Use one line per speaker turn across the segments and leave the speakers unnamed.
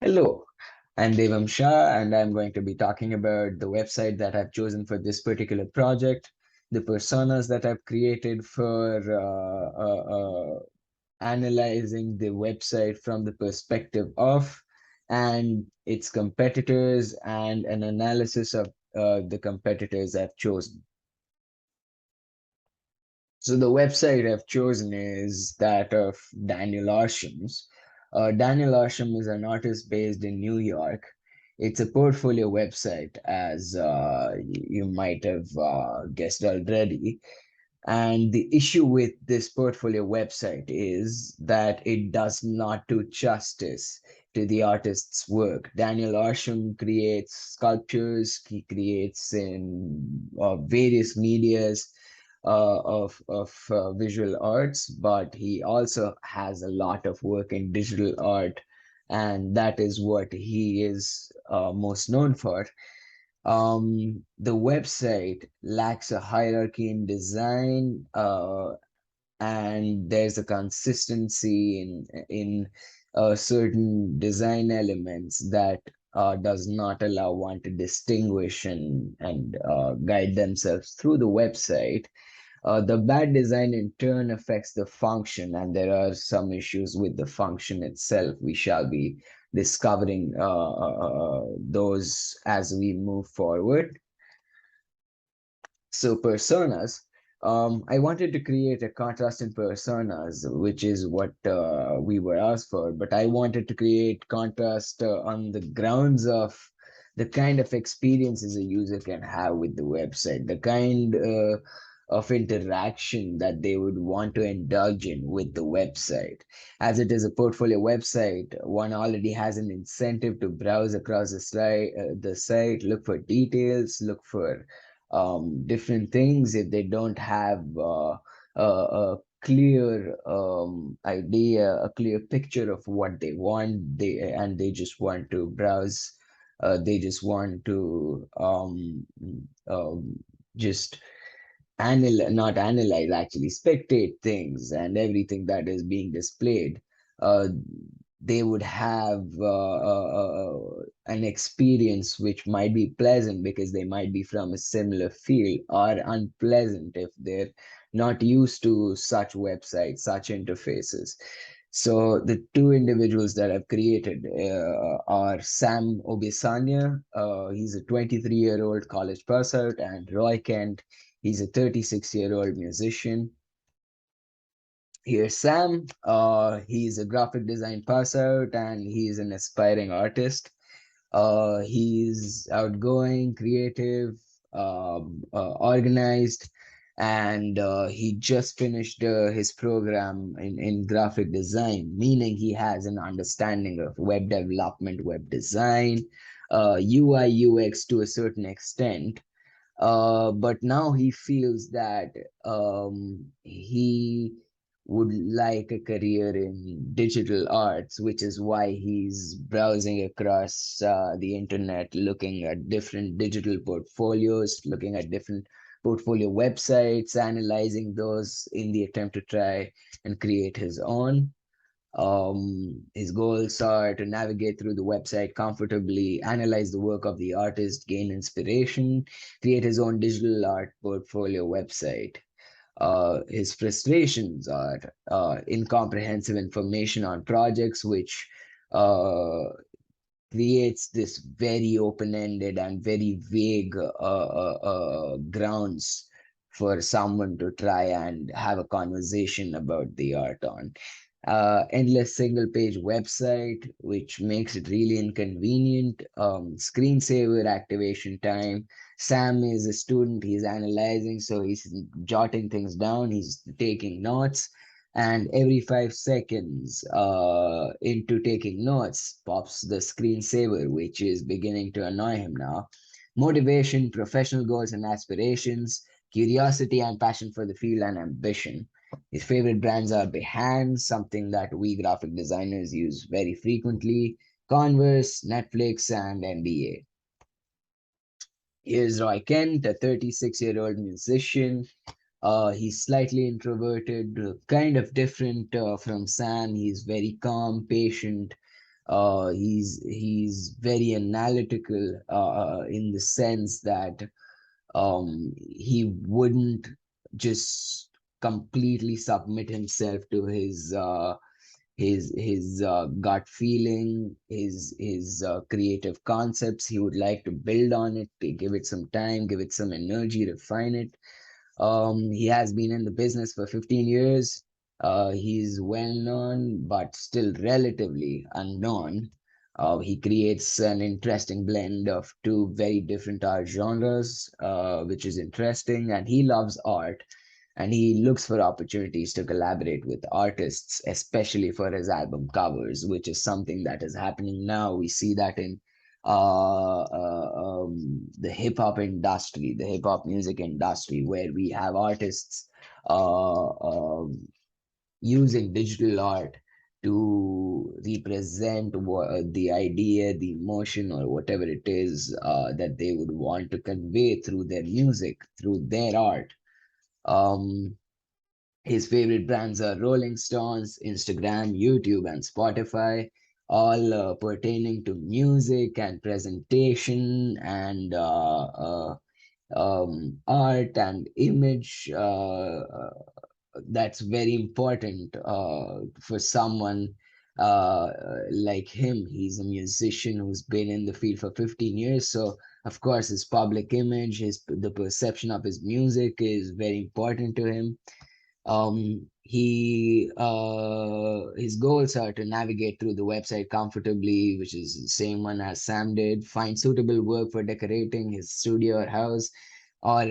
Hello, I'm Devam Shah, and I'm going to be talking about the website that I've chosen for this particular project, the personas that I've created for analyzing the website from the perspective of and its competitors, and an analysis of the competitors I've chosen. So the website I've chosen is that of Daniel Arshams. Daniel Arsham is an artist based in New York. It's a portfolio website, as you might have guessed already. And the issue with this portfolio website is that it does not do justice to the artist's work. Daniel Arsham creates sculptures, he creates in various medias of visual arts, but he also has a lot of work in digital art, and that is what he is most known for. The website lacks a hierarchy in design, and there's a consistency in certain design elements that does not allow one to distinguish and guide themselves through the website. The bad design in turn affects the function, and there are some issues with the function itself. We shall be discovering those as we move forward. So personas, I wanted to create a contrast in personas, which is what we were asked for, but I wanted to create contrast on the grounds of the kind of experiences a user can have with the website, the kind of interaction that they would want to indulge in with the website. As it is a portfolio website, one already has an incentive to browse across the site, look for details, look for different things. If they don't have a clear idea, a clear picture of what they want, they just want to browse. They just want to just not analyze, actually spectate things and everything that is being displayed. uh, they would have an experience which might be pleasant because they might be from a similar field, or unpleasant if they're not used to such websites, such interfaces. So the two individuals that I've created are Sam Obisanya. He's a 23-year-old college pass out, and Roy Kent. He's a 36-year-old musician. Here's Sam. He's a graphic design pass out, and he's an aspiring artist. He's outgoing, creative, organized, and he just finished his program in graphic design, meaning he has an understanding of web development, web design, UI, UX to a certain extent. But now he feels that he would like a career in digital arts, which is why he's browsing across the internet, looking at different digital portfolios, looking at different portfolio websites, analyzing those in the attempt to try and create his own. His goals are to navigate through the website comfortably, analyze the work of the artist, gain inspiration, create his own digital art portfolio website. His frustrations are incomprehensive information on projects, which creates this very open-ended and very vague grounds for someone to try and have a conversation about the art on. Endless single page website, which makes it really inconvenient. Screensaver activation time. Sam is a student, he's analyzing, so he's jotting things down, he's taking notes, and every 5 seconds into taking notes pops the screensaver, which is beginning to annoy him now. Motivation, professional goals and aspirations, curiosity and passion for the field, and ambition. His favorite brands are Behance, something that we graphic designers use very frequently, Converse, Netflix, and NBA. Here's Roy Kent, a 36-year-old musician. He's slightly introverted, kind of different from Sam. He's very calm, patient, He's very analytical in the sense that he wouldn't just completely submit himself to his gut feeling, his creative concepts. He would like to build on it, to give it some time, give it some energy, refine it. He has been in the business for 15 years. He's well known, but still relatively unknown. He creates an interesting blend of two very different art genres, which is interesting. And he loves art, and he looks for opportunities to collaborate with artists, especially for his album covers, which is something that is happening now. We see that in the hip hop industry, the hip hop music industry, where we have artists using digital art to represent the idea, the emotion, or whatever it is that they would want to convey through their music, through their art. Um, his favorite brands are Rolling Stones, Instagram, YouTube, and Spotify, all pertaining to music and presentation and art and image. That's very important for someone uh, like him. He's a musician who's been in the field for 15 years. So, of course, his public image, the perception of his music is very important to him. His goals are to navigate through the website comfortably, which is the same one as Sam did, find suitable work for decorating his studio or house, or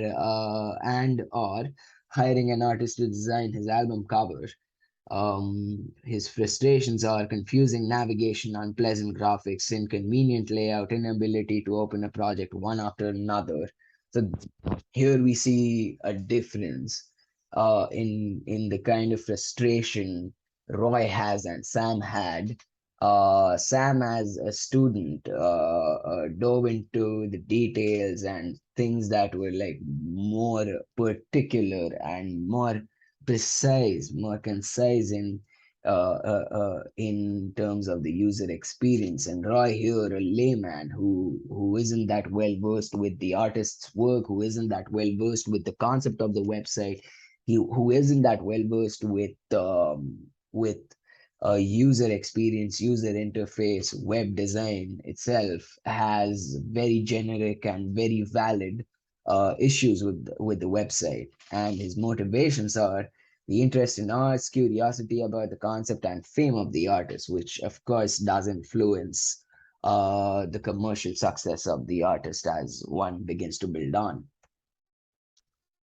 hiring an artist to design his album cover. His frustrations are confusing navigation, unpleasant graphics, inconvenient layout, inability to open a project one after another. So here we see a difference in the kind of frustration Roy has and Sam had. Sam, as a student, dove into the details and things that were like more particular and more precise, more concise in terms of the user experience. And Roy here, a layman who isn't that well versed with the artist's work, who isn't that well versed with the concept of the website, who isn't that well versed with user experience, user interface, web design itself, has very generic and very valid issues with the website. And his motivations are the interest in arts, curiosity about the concept, and fame of the artist, which of course does influence the commercial success of the artist as one begins to build on.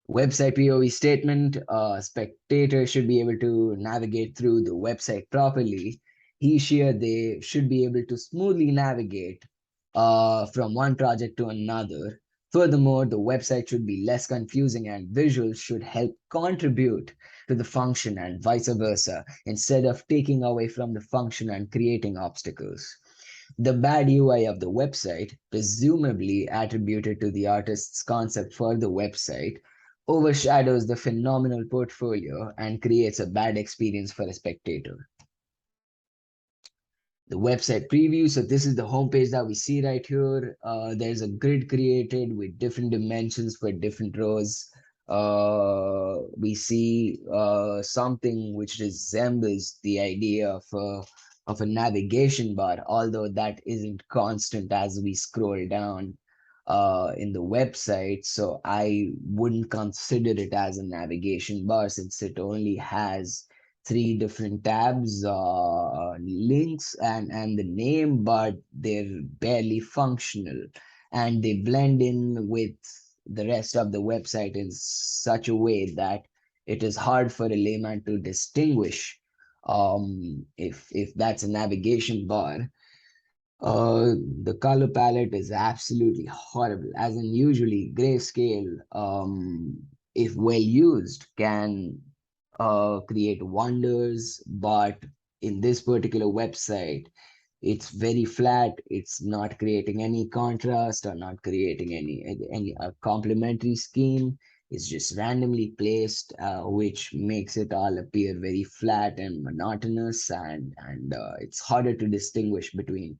Website POV statement: spectators should be able to navigate through the website properly. He, she, or they should be able to smoothly navigate from one project to another. Furthermore, the website should be less confusing and visuals should help contribute to the function and vice versa, instead of taking away from the function and creating obstacles. The bad UI of the website, presumably attributed to the artist's concept for the website, overshadows the phenomenal portfolio and creates a bad experience for a spectator. The website preview. So this is the homepage that we see right here. There's a grid created with different dimensions for different rows. We see something which resembles the idea of a navigation bar, although that isn't constant as we scroll down in the website. So I wouldn't consider it as a navigation bar since it only has three different tabs, links, and the name, but they're barely functional, and they blend in with the rest of the website in such a way that it is hard for a layman to distinguish if that's a navigation bar. The color palette is absolutely horrible, as in usually grayscale, if well used, can create wonders, but in this particular website, it's very flat. It's not creating any contrast or not creating any complementary scheme. is just randomly placed, which makes it all appear very flat and monotonous, and it's harder to distinguish between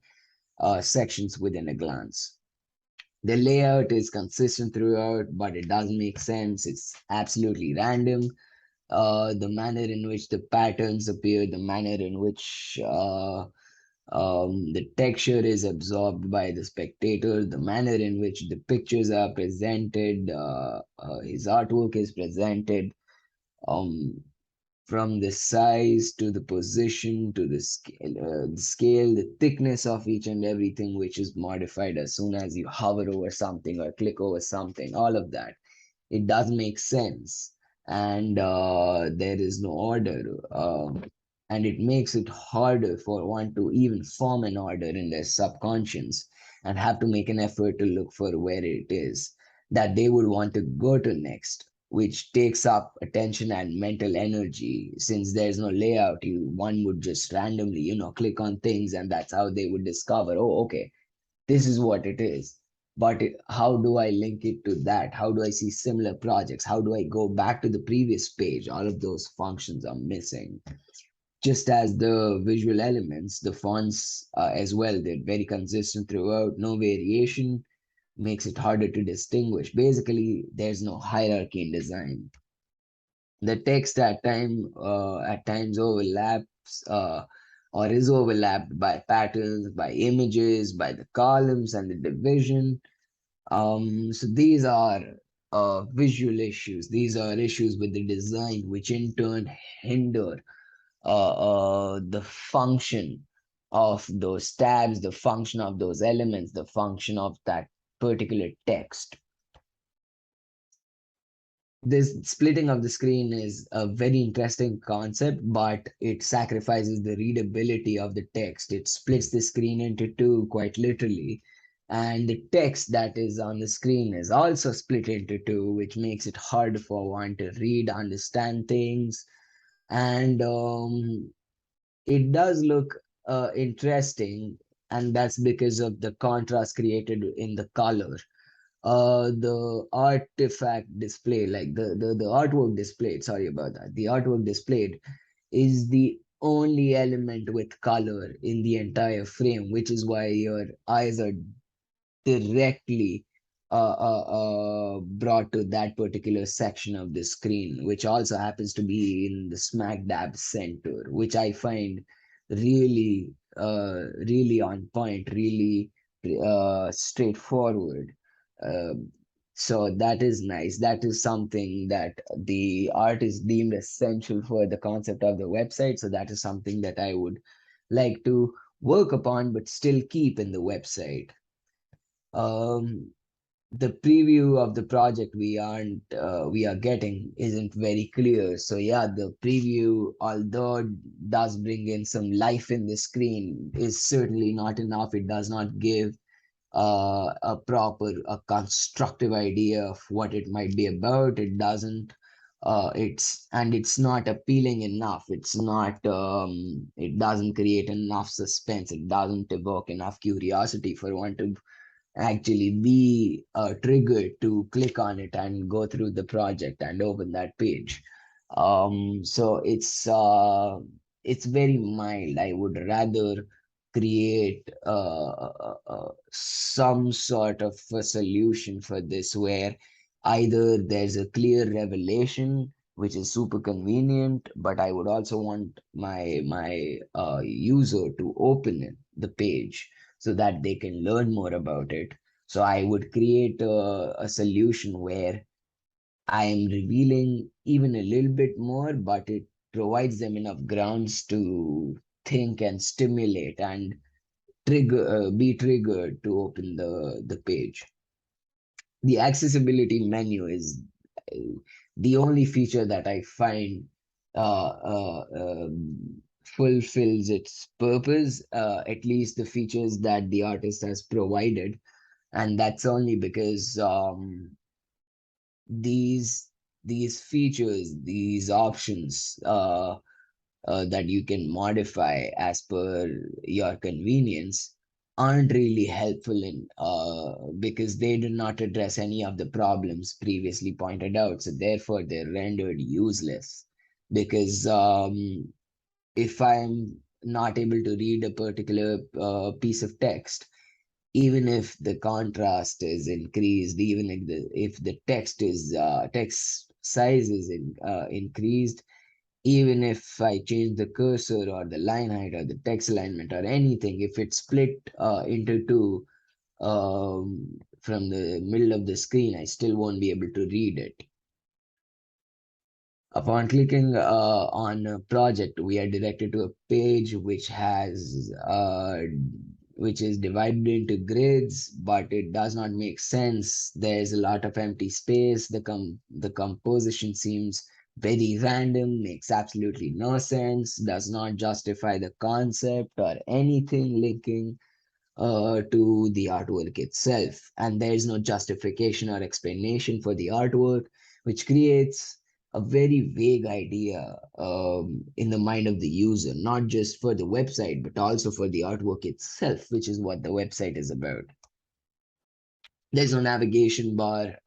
sections within a glance. The layout is consistent throughout, but it doesn't make sense. It's absolutely random. The manner in which the patterns appear, the manner in which the texture is absorbed by the spectator, the manner in which the pictures are presented, his artwork is presented, um, from the size to the position to the scale, the thickness of each and everything, which is modified as soon as you hover over something or click over something, all of that. It does make sense, and there is no order, and it makes it harder for one to even form an order in their subconscious and have to make an effort to look for where it is that they would want to go to next, which takes up attention and mental energy. Since there's no layout, you one would just randomly, click on things, and that's how they would discover, oh, okay, this is what it is. But how do I link it to that? How do I see similar projects? How do I go back to the previous page? All of those functions are missing. Just as the visual elements, the fonts as well, they're very consistent throughout, no variation, makes it harder to distinguish. Basically, there's no hierarchy in design. The text at times overlaps, or is overlapped by patterns, by images, by the columns and the division. So these are visual issues. These are issues with the design, which in turn hinder the function of those tabs, the function of those elements, the function of that particular text. This splitting of the screen is a very interesting concept, but it sacrifices the readability of the text. It splits the screen into two, quite literally, and the text that is on the screen is also split into two, which makes it hard for one to read, understand things, and it does look interesting, and that's because of the contrast created in the color. The artifact display, like the artwork displayed, sorry about that, the artwork displayed is the only element with color in the entire frame, which is why your eyes are directly brought to that particular section of the screen, which also happens to be in the smack dab center, which I find really on point, really straightforward. So that is nice. That is something that the art is deemed essential for the concept of the website. So that is something that I would like to work upon, but still keep in the website. um the preview of the project we are getting isn't very clear. So yeah, the preview, although does bring in some life in the screen, is certainly not enough. It does not give a constructive idea of what it might be about. It doesn't it's not appealing enough. It doesn't create enough suspense. It doesn't evoke enough curiosity for one to actually be triggered to click on it and go through the project and open that page. So it's very mild. I would rather create some sort of a solution for this, where either there's a clear revelation which is super convenient, but I would also want my user to open the page so that they can learn more about it. So I would create a solution where I am revealing even a little bit more, but it provides them enough grounds to think and stimulate and be triggered to open the page. The accessibility menu is the only feature that I find fulfills its purpose, at least the features that the artist has provided. And that's only because these these features, these options that you can modify as per your convenience, aren't really helpful in because they do not address any of the problems previously pointed out. So therefore, they're rendered useless because if I'm not able to read a particular piece of text, even if the contrast is increased, even if the text size is increased, even if I change the cursor or the line height or the text alignment or anything, if it's split into two from the middle of the screen, I still won't be able to read it. Upon clicking on a project, we are directed to a page which is divided into grids, but it does not make sense. There's a lot of empty space. The composition seems very random, makes absolutely no sense, does not justify the concept or anything linking to the artwork itself. And there is no justification or explanation for the artwork, which creates a very vague idea in the mind of the user, not just for the website, but also for the artwork itself, which is what the website is about. There's no navigation bar.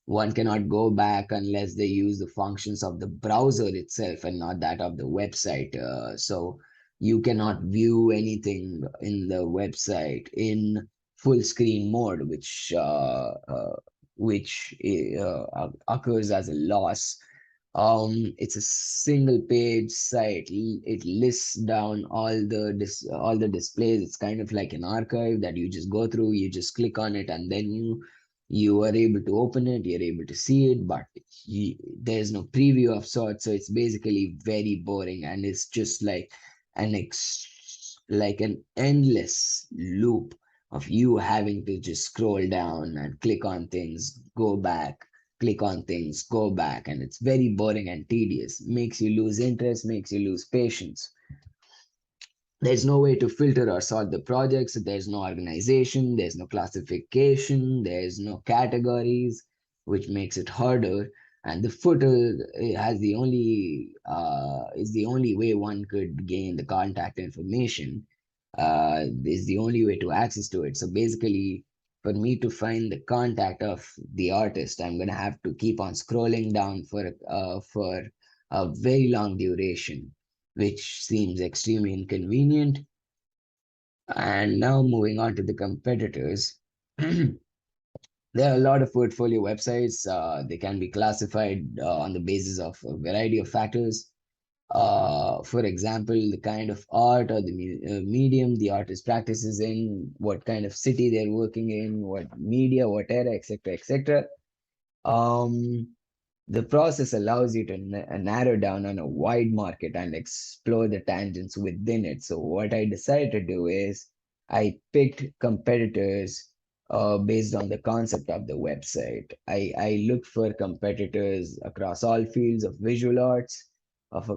One cannot go back unless they use the functions of the browser itself and not that of the website. So you cannot view anything in the website in full screen mode, which occurs as a loss. It's a single page site. It lists down all the displays. It's kind of like an archive that you just go through. You just click on it, and then you are able to open it. You're able to see it, but there's no preview of sorts. So it's basically very boring, and it's just like like an endless loop of you having to just scroll down and click on things, go back, click on things, go back, and it's very boring and tedious. Makes you lose interest, makes you lose patience. There's no way to filter or sort the projects. There's no organization, there's no classification, there's no categories, which makes it harder. And the footer has the only is the only way one could gain the contact information. Is the only way to access to it. So basically, for me to find the contact of the artist, I'm gonna have to keep on scrolling down for a very long duration, which seems extremely inconvenient. And now moving on to the competitors. There are a lot of portfolio websites. They can be classified on the basis of a variety of factors. For example, the kind of art or the medium the artist practices in, what kind of city they're working in, what media, what era, etc., etc. Um, the process allows you to narrow down on a wide market and explore the tangents within it. So what I decided to do is I picked competitors based on the concept of the website. I looked for competitors across all fields of visual arts,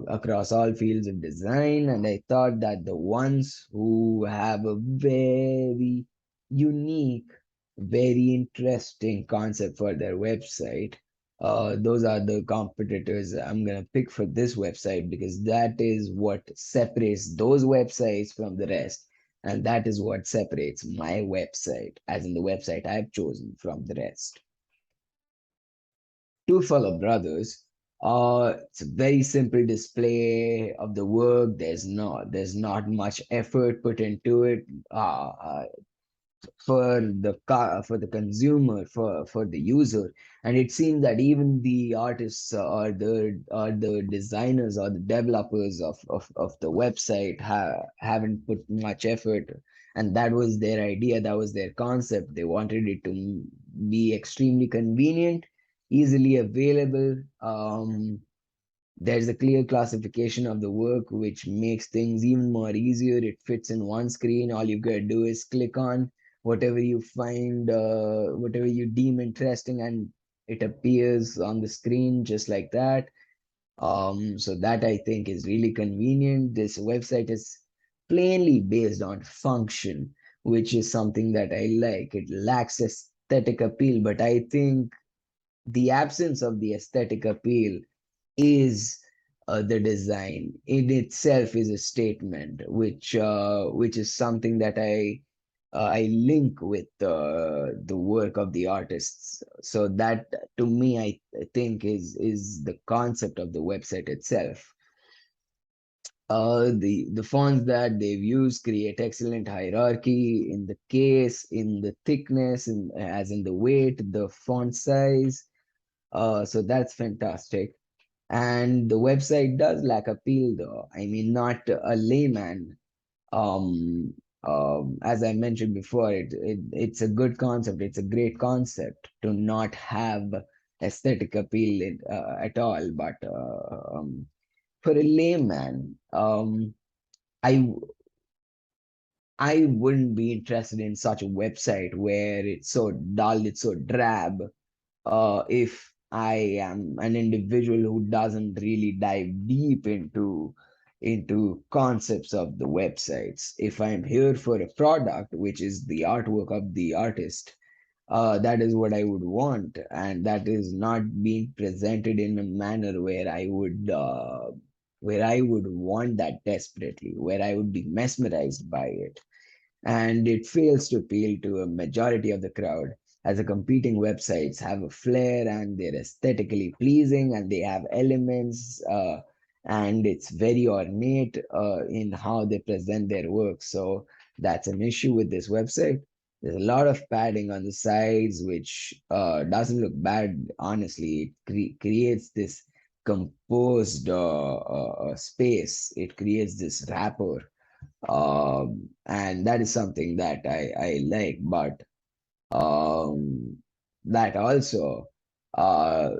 across all fields of design, and I thought that the ones who have a very unique, very interesting concept for their website, those are the competitors I'm gonna pick for this website, because that is what separates those websites from the rest. And that is what separates my website, as in the website I've chosen, from the rest. Two Fellow Brothers. It's a very simple display of the work. There's not much effort put into it. For the consumer, for the user. And it seems that even the artists or the designers or the developers of the website haven't put much effort. And that was their idea, that was their concept. They wanted it to be extremely convenient, easily available. There's a clear classification of the work, which makes things even more easier. It fits in one screen. All you gotta do is click on whatever you find, whatever you deem interesting, and it appears on the screen just like that. So that I think is really convenient. This website is plainly based on function, which is something that I like. It lacks aesthetic appeal, but I think the absence of the aesthetic appeal is the design in itself is a statement, which is something that I link with the work of the artists. So that to me, I think is the concept of the website itself. The fonts that they've used create excellent hierarchy in the case, in the thickness, as in the weight, the font size. So that's fantastic. And the website does lack appeal, though. I mean, not a layman. Um, as I mentioned before, it's a good concept. It's a great concept to not have aesthetic appeal at all. But for a layman, I I wouldn't be interested in such a website where it's so dull, it's so drab. If I am an individual who doesn't really dive deep into concepts of the websites. If I'm here for a product, which is the artwork of the artist, that is what I would want, and that is not being presented in a manner where I would want that desperately, where I would be mesmerized by it, and it fails to appeal to a majority of the crowd, as the competing websites have a flair and they're aesthetically pleasing and they have elements, and it's very ornate in how they present their work. So that's an issue with this website. There's a lot of padding on the sides, which doesn't look bad, honestly. It creates this composed space, it creates this wrapper, and that is something that I like, but that also uh,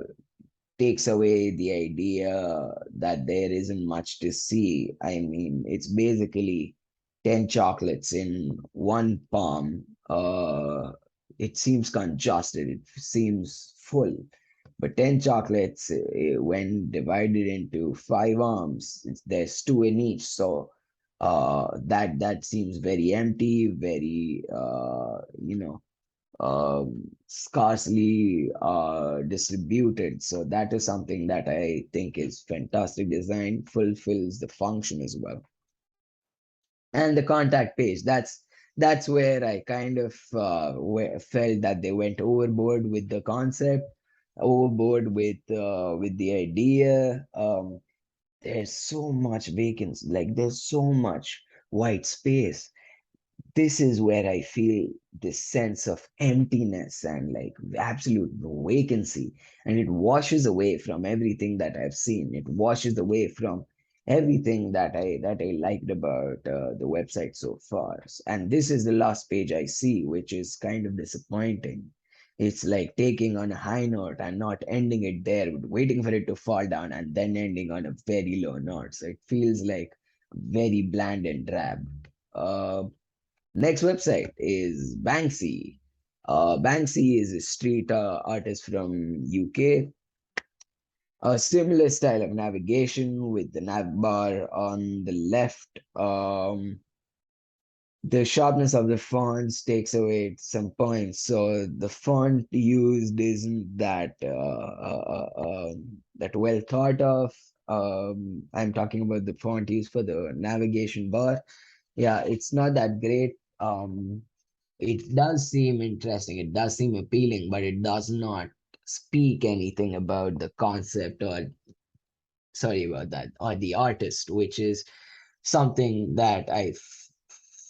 takes away the idea that there isn't much to see. I mean, it's basically 10 chocolates in one palm. It seems congested, it seems full. But 10 chocolates, when divided into five arms, there's two in each. So that seems very empty, very scarcely distributed. So that is something that I think is fantastic design, fulfills the function as well. And the contact page, that's where I kind of felt that they went overboard with the concept, overboard with the idea. There's so much vacancy, like there's so much white space. This is where I feel this sense of emptiness and like absolute vacancy. And it washes away from everything that I've seen. It washes away from everything that I liked about the website so far. And this is the last page I see, which is kind of disappointing. It's like taking on a high note and not ending it there, but waiting for it to fall down and then ending on a very low note. So it feels like very bland and drab. Uh, Next website is Banksy. Banksy is a street artist from UK. A similar style of navigation with the nav bar on the left. The sharpness of the fonts takes away some points. So the font used isn't that well thought of. I'm talking about the font used for the navigation bar. Yeah, it's not that great. It does seem interesting, it does seem appealing, but it does not speak anything about the concept, or sorry about that, or the artist, which is something that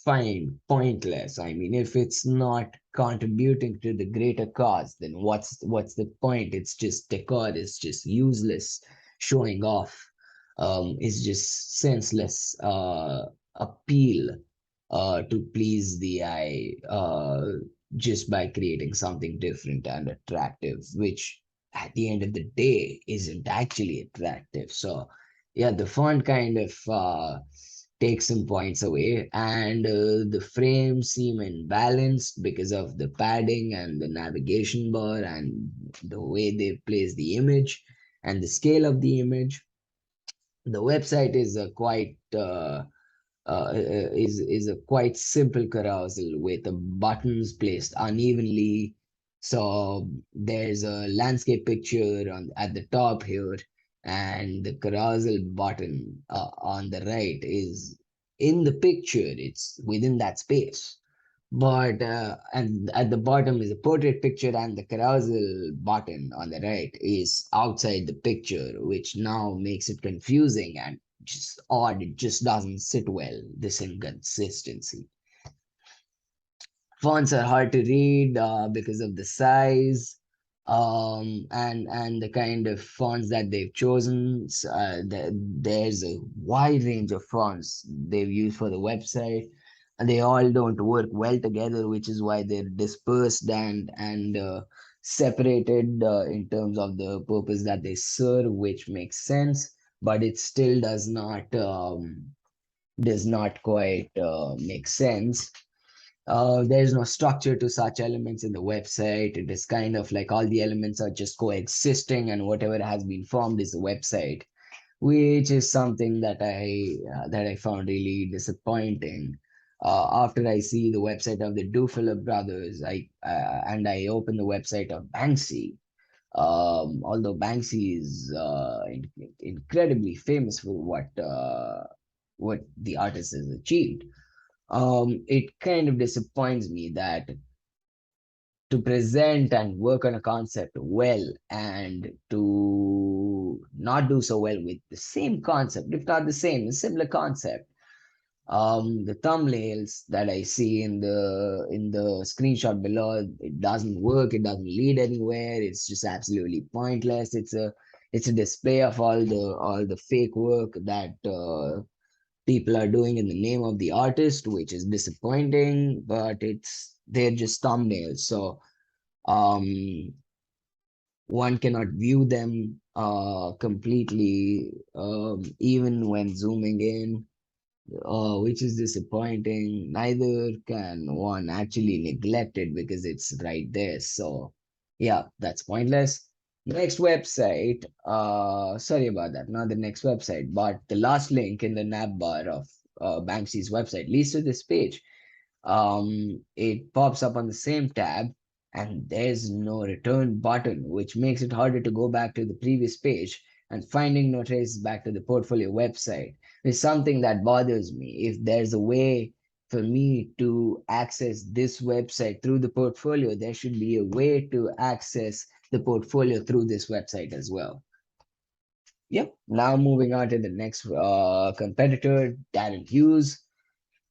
find pointless. I mean, if it's not contributing to the greater cause, then what's the point? It's just decor, it's just useless showing off. It's just senseless appeal to please the eye, just by creating something different and attractive, which at the end of the day isn't actually attractive. So yeah, the font kind of takes some points away, and the frames seem imbalanced because of the padding and the navigation bar and the way they place the image and the scale of the image. The website is a quite is a quite simple carousel with the buttons placed unevenly. So there's a landscape picture on at the top here, and the carousel button on the right is in the picture, it's within that space. But and at the bottom is a portrait picture, and the carousel button on the right is outside the picture, which now makes it confusing and just odd. It just doesn't sit well, this inconsistency. Fonts are hard to read because of the size, and the kind of fonts that they've chosen. There's a wide range of fonts they've used for the website, and they all don't work well together, which is why they're dispersed and separated in terms of the purpose that they serve, which makes sense, but it still does not quite make sense. There's no structure to such elements in the website. It is kind of like all the elements are just coexisting, and whatever has been formed is the website, which is something that I found really disappointing. After I see the website of the Do Philip brothers, I open the website of Banksy. Although Banksy is incredibly famous for what the artist has achieved, it kind of disappoints me that to present and work on a concept well and to not do so well with the same concept, if not the same, a similar concept. The thumbnails that I see in the screenshot below, it doesn't work, it doesn't lead anywhere, it's just absolutely pointless. It's a display of all the fake work that people are doing in the name of the artist, which is disappointing, but they're just thumbnails. So um one cannot view them completely, even when zooming in, which is disappointing. Neither can one actually neglect it because it's right there. So, yeah, that's pointless. Next website, sorry about that, not the next website, but the last link in the nav bar of Banksy's website leads to this page. It pops up on the same tab, and there's no return button, which makes it harder to go back to the previous page, and finding no traces back to the portfolio website is something that bothers me. If there's a way for me to access this website through the portfolio, there should be a way to access the portfolio through this website as well. Yep. Now moving on to the next competitor, Darren Hughes.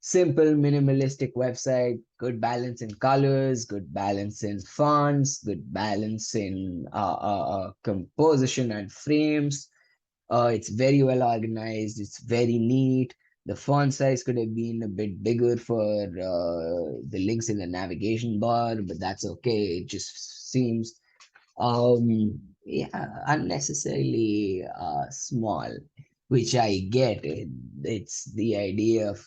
Simple, minimalistic website, good balance in colors, good balance in fonts, good balance in composition and frames. It's very well organized. It's very neat. The font size could have been a bit bigger for the links in the navigation bar, but that's okay. It just seems yeah, unnecessarily small, which I get. It's the idea of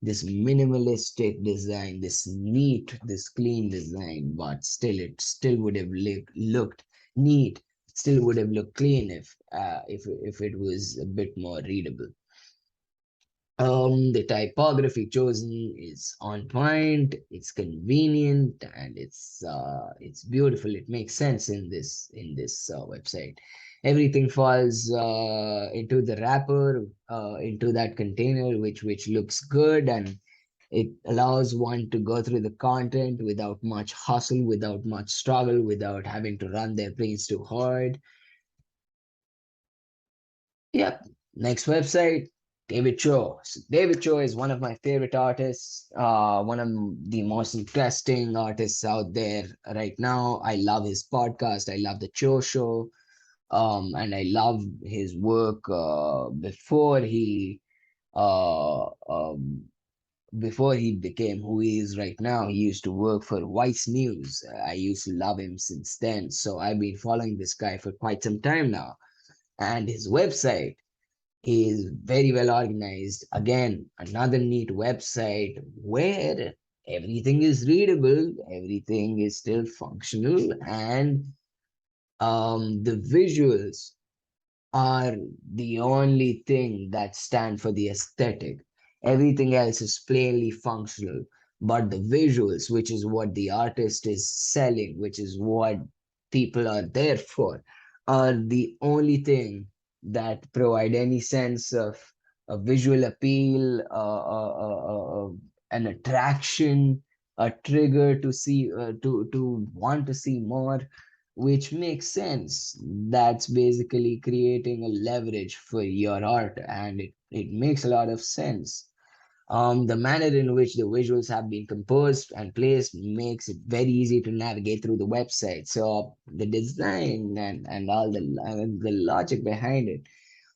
this minimalistic design, this neat, this clean design, but still it still would have looked neat. It still would have looked clean if it was a bit more readable. The typography chosen is on point, it's convenient, and it's beautiful. It makes sense in this website. Everything falls into the wrapper, into that container, which looks good, and it allows one to go through the content without much hustle, without much struggle, without having to run their brains too hard. Yep. Next website, David Cho. So David Cho is one of my favorite artists, one of the most interesting artists out there right now. I love his podcast. I love the Cho Show. And I love his work uh, um, before he became who he is right now. He used to work for Vice News. I used to love him since then. So I've been following this guy for quite some time now. And his website is very well organized. Again, another neat website where everything is readable, everything is still functional, and the visuals are the only thing that stand for the aesthetic. Everything else is plainly functional, but the visuals, which is what the artist is selling, which is what people are there for, are the only thing that provide any sense of a visual appeal, an attraction, a trigger to see, to want to see more, which makes sense. That's basically creating a leverage for your art, and it makes a lot of sense. The manner in which the visuals have been composed and placed makes it very easy to navigate through the website. So the design and all the logic behind it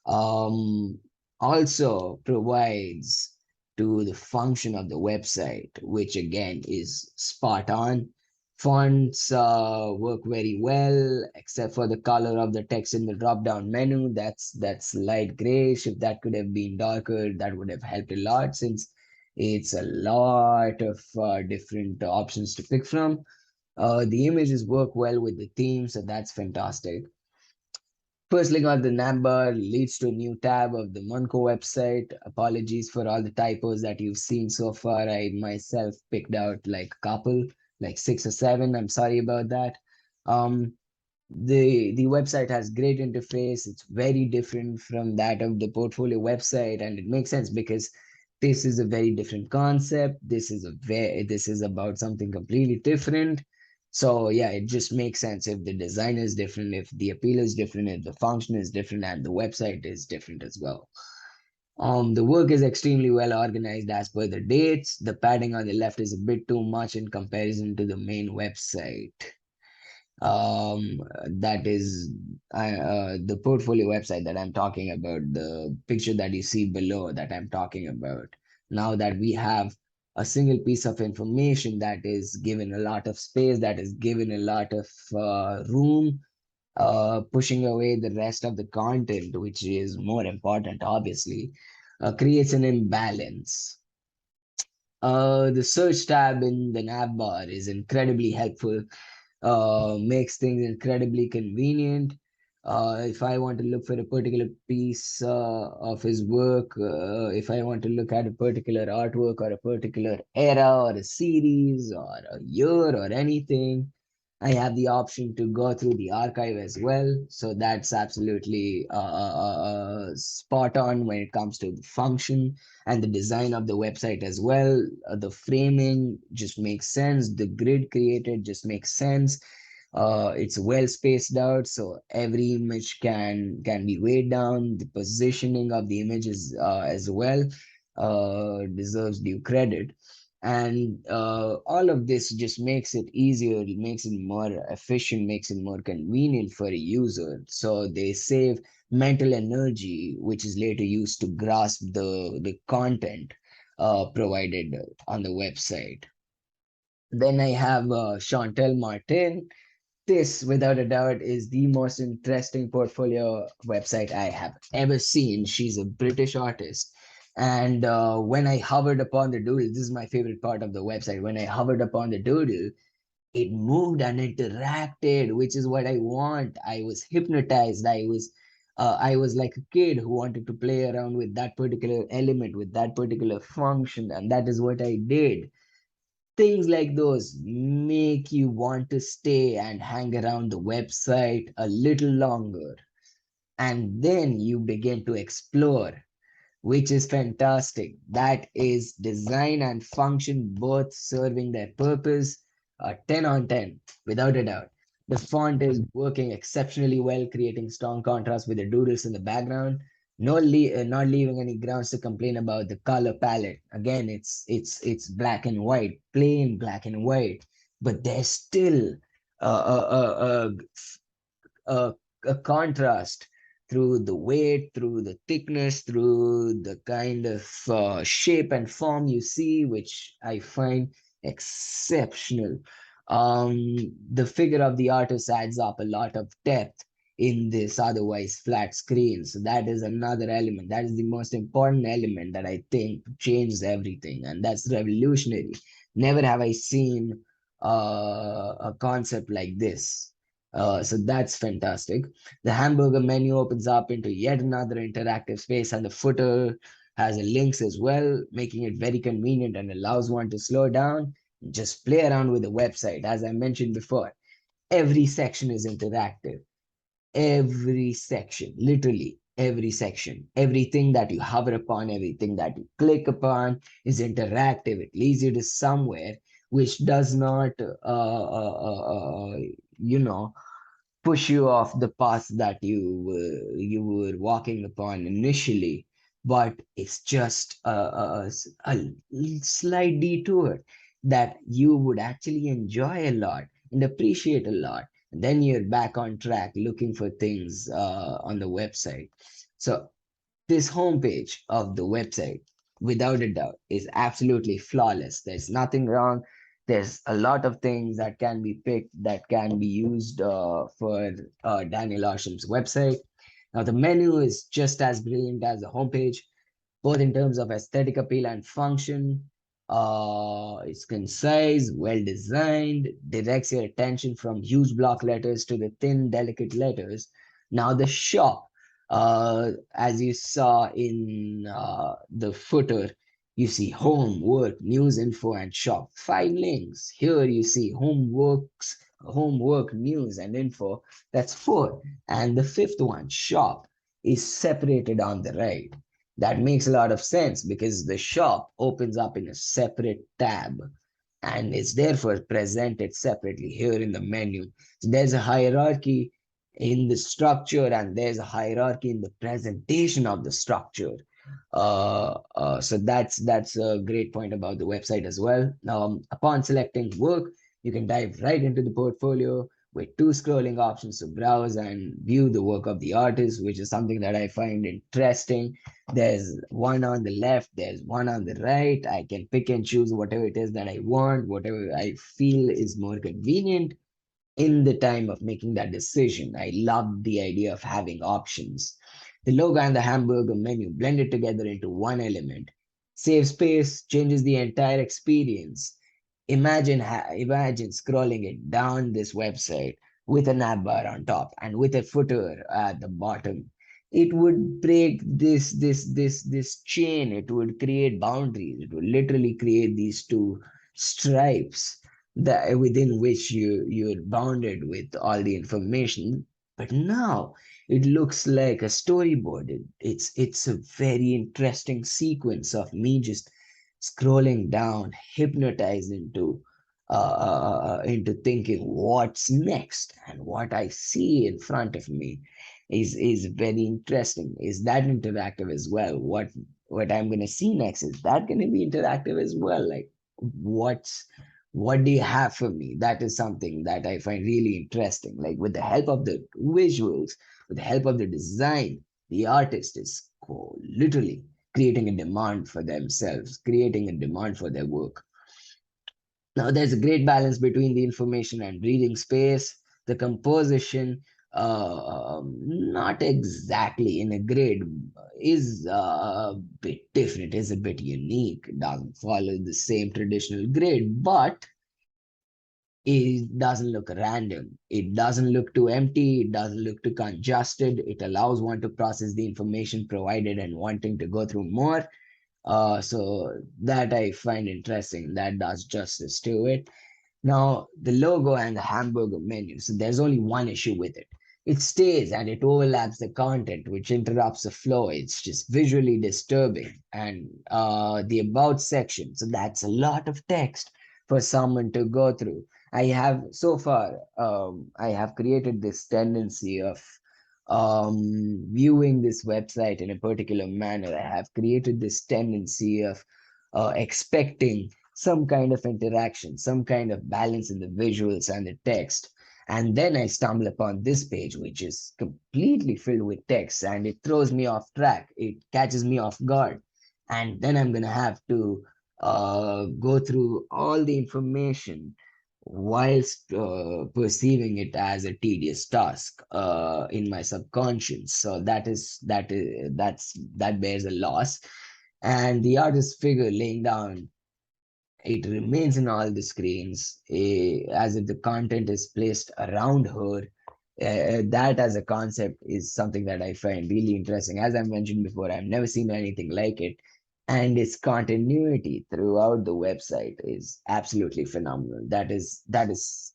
um, also provides to the function of the website, which again is spot on. Fonts work very well, except for the color of the text in the drop-down menu. That's light grayish. If that could have been darker, that would have helped a lot, since it's a lot of different options to pick from. The images work well with the theme, so that's fantastic. First link on the navbar leads to a new tab of the Monco website. Apologies for all the typos that you've seen so far. I myself picked out like a couple, like 6 or 7. I'm sorry about that. Um, the website has great interface. It's very different from that of the portfolio website, and it makes sense because this is a very different concept. This is about something completely different. So yeah, it just makes sense if the design is different, if the appeal is different, if the function is different, and the website is different as well. The work is extremely well organized as per the dates. The padding on the left is a bit too much in comparison to the main website. That is the portfolio website that I'm talking about, the picture that you see below that I'm talking about. Now that we have a single piece of information that is given a lot of space, that is given a lot of room, pushing away the rest of the content, which is more important, obviously, creates an imbalance. The search tab in the nav bar is incredibly helpful, makes things incredibly convenient. If I want to look for a particular piece of his work, if I want to look at a particular artwork or a particular era or a series or a year or anything, I have the option to go through the archive as well. So that's absolutely spot on when it comes to the function and the design of the website as well. The framing just makes sense. The grid created just makes sense. It's well spaced out, so every image can be weighed down. The positioning of the images as well deserves due credit. And all of this just makes it easier, it makes it more efficient, makes it more convenient for a user. So they save mental energy, which is later used to grasp the content provided on the website. Then I have Chantel Martin. This, without a doubt, is the most interesting portfolio website I have ever seen. She's a British artist. And when I hovered upon the doodle, this is my favorite part of the website. When I hovered upon the doodle, it moved and interacted, which is what I want. I was hypnotized. I was like a kid who wanted to play around with that particular element, with that particular function, and that is what I did. Things like those make you want to stay and hang around the website a little longer. And then you begin to explore, which is fantastic. That is design and function both serving their purpose. 10 on 10, without a doubt. The font is working exceptionally well, creating strong contrast with the doodles in the background. Not leaving any grounds to complain about the color palette. Again, it's black and white, plain black and white, but there's still a, a contrast through the weight, through the thickness, through the kind of shape and form you see, which I find exceptional. The figure of the artist adds up a lot of depth in this otherwise flat screen. So that is another element. That is the most important element that I think changes everything, and that's revolutionary. Never have I seen a concept like this. So that's fantastic. The hamburger menu opens up into yet another interactive space, and the footer has links as well, making it very convenient and allows one to slow down, just play around with the website. As I mentioned before, every section is interactive. Every section, literally every section, everything that you hover upon, everything that you click upon is interactive. It leads you to somewhere which does not, you know, push you off the path that you were walking upon initially, but it's just a slight detour that you would actually enjoy a lot and appreciate a lot. And then you're back on track looking for things on the website. So this homepage of the website, without a doubt, is absolutely flawless. There's nothing wrong. There's a lot of things that can be picked that can be used for Daniel Arsham's website. Now, the menu is just as brilliant as the homepage, both in terms of aesthetic appeal and function. It's concise, well designed, directs your attention from huge block letters to the thin, delicate letters. Now, the shop, as you saw in the footer, you see home, work, news, info, and shop. 5 links. Here you see home, work, news, and info. That's 4. And the fifth one, shop, is separated on the right. That makes a lot of sense because the shop opens up in a separate tab and is therefore presented separately here in the menu. So there's a hierarchy in the structure and there's a hierarchy in the presentation of the structure. So that's a great point about the website as well. Upon selecting work, you can dive right into the portfolio with 2 scrolling options to browse and view the work of the artist, which is something that I find interesting. There's one on the left, there's one on the right. I can pick and choose whatever it is that I want, whatever I feel is more convenient in the time of making that decision. I love the idea of having options. The logo and the hamburger menu blended together into one element. Save space changes the entire experience. Imagine scrolling it down this website with a nav bar on top and with a footer at the bottom. It would break this chain. It would create boundaries. It would literally create these two stripes that within which you're bounded with all the information. But now it looks like a storyboard. It's a very interesting sequence of me just scrolling down, hypnotized into thinking what's next, and what I see in front of me is very interesting. Is that interactive as well? What I'm gonna see next, is that gonna be interactive as well? Like what do you have for me? That is something that I find really interesting. Like with the help of the visuals, with the help of the design, the artist is literally creating a demand for themselves, creating a demand for their work. Now, there's a great balance between the information and breathing space. The composition, not exactly in a grid, is a bit different, is a bit unique. It doesn't follow the same traditional grid, but it doesn't look random. It doesn't look too empty. It doesn't look too congested. It allows one to process the information provided and wanting to go through more. So that I find interesting. That does justice to it. Now, the logo and the hamburger menu. So there's only one issue with it. It stays and it overlaps the content, which interrupts the flow. It's just visually disturbing. And the about section. So that's a lot of text for someone to go through. I have so far, I have created this tendency of viewing this website in a particular manner. I have created this tendency of expecting some kind of interaction, some kind of balance in the visuals and the text. And then I stumble upon this page, which is completely filled with text, and it throws me off track. It catches me off guard. And then I'm going to have to go through all the information whilst perceiving it as a tedious task in my subconscious. So that bears a loss. And the artist figure laying down, it remains in all the screens as if the content is placed around her. That as a concept is something that I find really interesting. As I mentioned before, I've never seen anything like it. And its continuity throughout the website is absolutely phenomenal. That is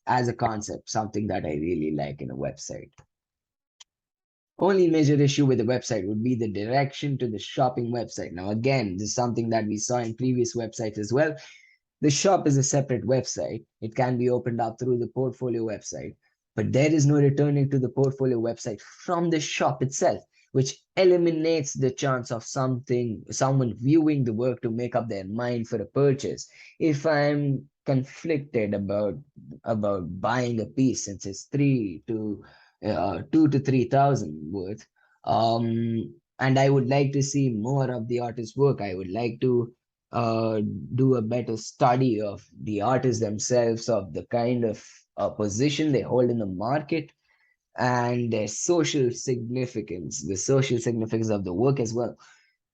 as a concept something that I really like in a website. Only major issue with the website would be the direction to the shopping website. Now, again, this is something that we saw in previous websites as well. The shop is a separate website. It can be opened up through the portfolio website, but there is no returning to the portfolio website from the shop itself, which eliminates the chance of someone viewing the work to make up their mind for a purchase. If I'm conflicted about buying a piece, since it's 2 to 3 thousand worth, and I would like to see more of the artist's work. I would like to uh, do a better study of the artists themselves, of the kind of position they hold in the market, and their social significance, the social significance of the work as well.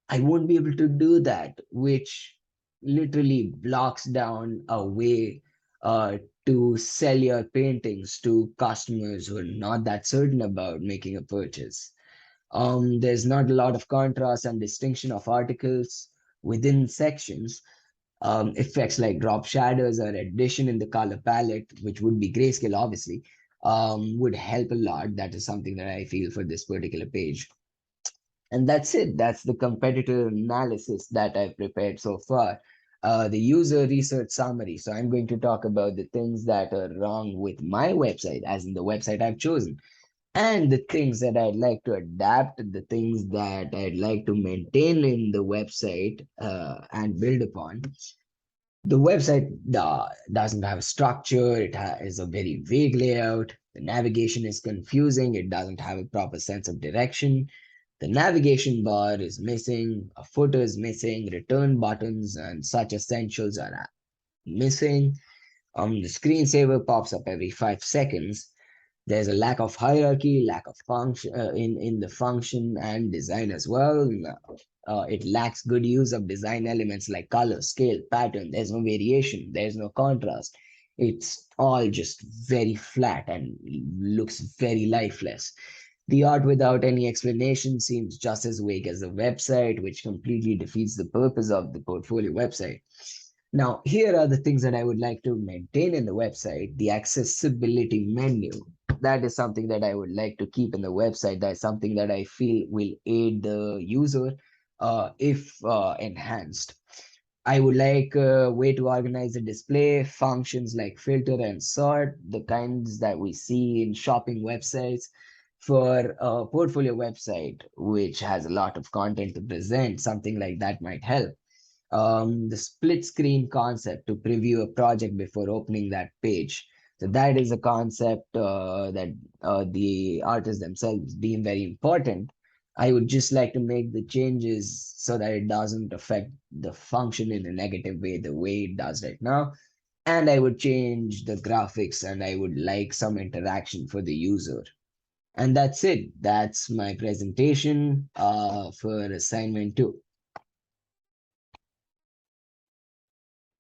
I won't be able to do that, which literally blocks down a way uh, to sell your paintings to customers who are not that certain about making a purchase. There's not a lot of contrast and distinction of articles within sections. Effects like drop shadows or addition in the color palette, which would be grayscale, obviously, would help a lot. That is something that I feel for this particular page. And that's it. That's the competitor analysis that I've prepared so far. The user research summary. So I'm going to talk about the things that are wrong with my website, as in the website I've chosen, and the things that I'd like to adapt, the things that I'd like to maintain in the website and build upon. The website doesn't have a structure. It is a very vague layout. The navigation is confusing. It doesn't have a proper sense of direction. The navigation bar is missing. A footer is missing. Return buttons and such essentials are missing. The screensaver pops up every 5 seconds. There's a lack of hierarchy, lack of function in the function and design as well. It lacks good use of design elements like color, scale, pattern. There's no variation. There's no contrast. It's all just very flat and looks very lifeless. The art without any explanation seems just as vague as the website, which completely defeats the purpose of the portfolio website. Now, here are the things that I would like to maintain in the website. The accessibility menu. That is something that I would like to keep in the website. That's something that I feel will aid the user if enhanced. I would like a way to organize the display, functions like filter and sort, the kinds that we see in shopping websites. For a portfolio website, which has a lot of content to present, something like that might help. The split screen concept to preview a project before opening that page. So that is a concept that the artists themselves deem very important. I would just like to make the changes so that it doesn't affect the function in a negative way, the way it does right now. And I would change the graphics and I would like some interaction for the user. And that's it. That's my presentation for assignment 2.